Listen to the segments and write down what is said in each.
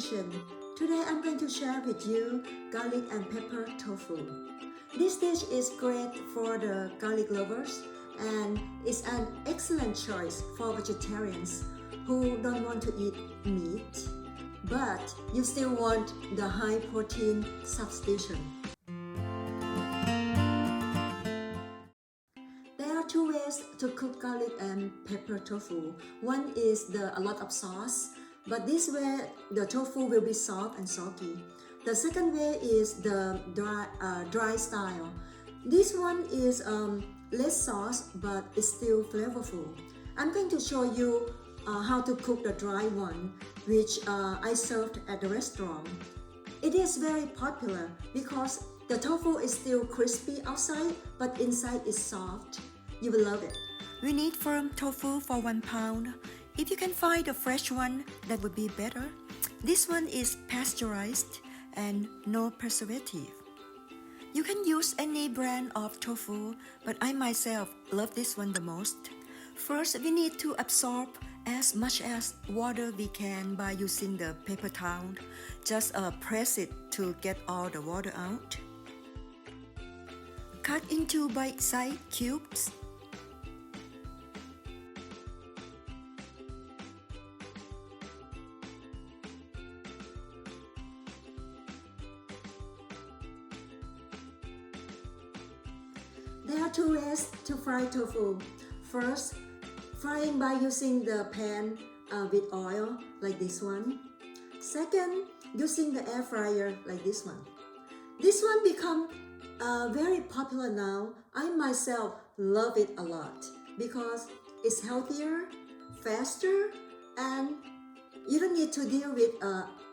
substitution. Today I'm going to share with you garlic and pepper tofu. This dish is great for the garlic lovers and is an excellent choice for vegetarians who don't want to eat meat, but you still want the high protein substitution. There are two ways to cook garlic and pepper tofu. One is a lot of sauce, but this way the tofu will be soft and soggy. The second way is the dry style. This one is less sauce, but it's still flavorful. I'm going to show you how to cook the dry one, which I served at the restaurant. It is very popular because the tofu is still crispy outside, but inside is soft. You will love it. We need firm tofu for 1 pound. If you can find a fresh one, that would be better. This one is pasteurized and no preservative. You can use any brand of tofu, but I myself love this one the most. First, we need to absorb as much as water we can by using the paper towel. Just press it to get all the water out. Cut into bite-sized cubes. There are two ways to fry tofu. First, frying by using the pan with oil like this one. Second, using the air fryer like this one. This one become very popular now. I myself love it a lot because it's healthier, faster, and you don't need to deal with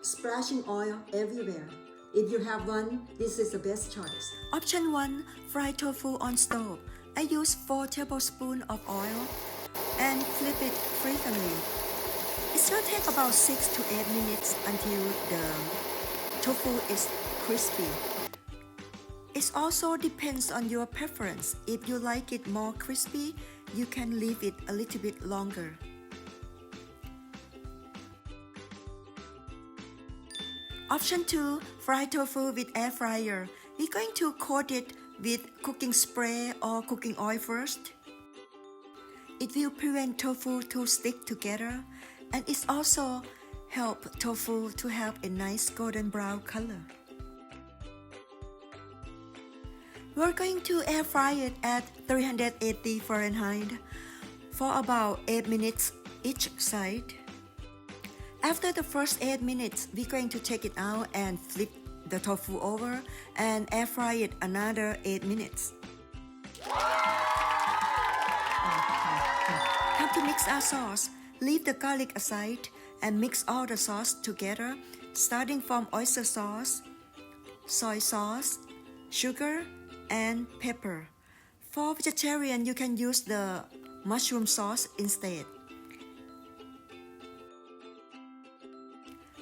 splashing oil everywhere. If you have one, this is the best choice. Option 1. Fry tofu on stove. I use 4 tablespoons of oil and flip it frequently. It should take about 6 to 8 minutes until the tofu is crispy. It also depends on your preference. If you like it more crispy, you can leave it a little bit longer. Option 2. Fry tofu with air fryer. We're going to coat it with cooking spray or cooking oil first. It will prevent tofu to stick together, and it also help tofu to have a nice golden brown color. We're going to air fry it at 380 Fahrenheit for about 8 minutes each side. After the first 8 minutes, we're going to take it out and flip the tofu over and air fry it another 8 minutes. Time to mix our sauce. Leave the garlic aside and mix all the sauce together, starting from oyster sauce, soy sauce, sugar, and pepper. For vegetarian, you can use the mushroom sauce instead.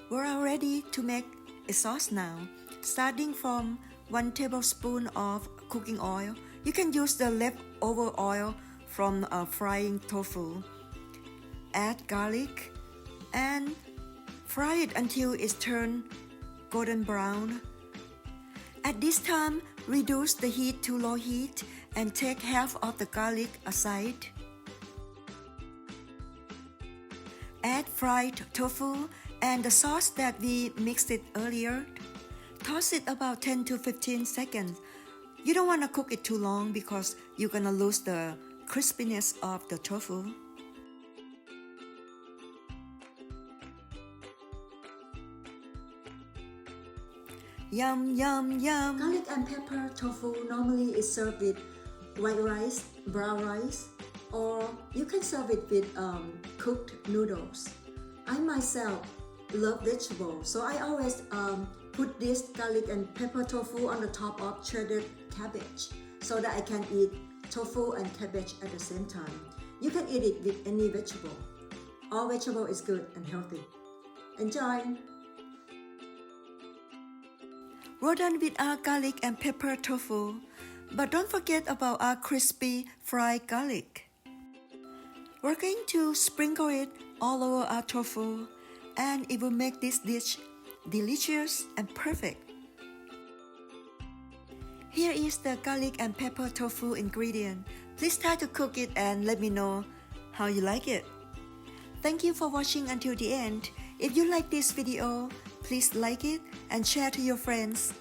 We're all ready to make a sauce now. Starting from 1 tablespoon of cooking oil. You can use the leftover oil from frying tofu. Add garlic and fry it until it's turned golden brown. At this time, reduce the heat to low heat and take half of the garlic aside. Add fried tofu and the sauce that we mixed it earlier. Toss it about 10 to 15 seconds. You don't want to cook it too long because you're gonna lose the crispiness of the tofu. Yum, yum, yum! Garlic and pepper tofu normally is served with white rice, brown rice, or you can serve it with cooked noodles. I myself love vegetables, so I always put this garlic and pepper tofu on the top of shredded cabbage so that I can eat tofu and cabbage at the same time. You can eat it with any vegetable. All vegetable is good and healthy. Enjoy! We're done with our garlic and pepper tofu, but don't forget about our crispy fried garlic. We're going to sprinkle it all over our tofu, and it will make this dish delicious and perfect. Here is the garlic and pepper tofu ingredient. Please try to cook it and let me know how you like it. Thank you for watching until the end. If you like this video, please like it and share to your friends.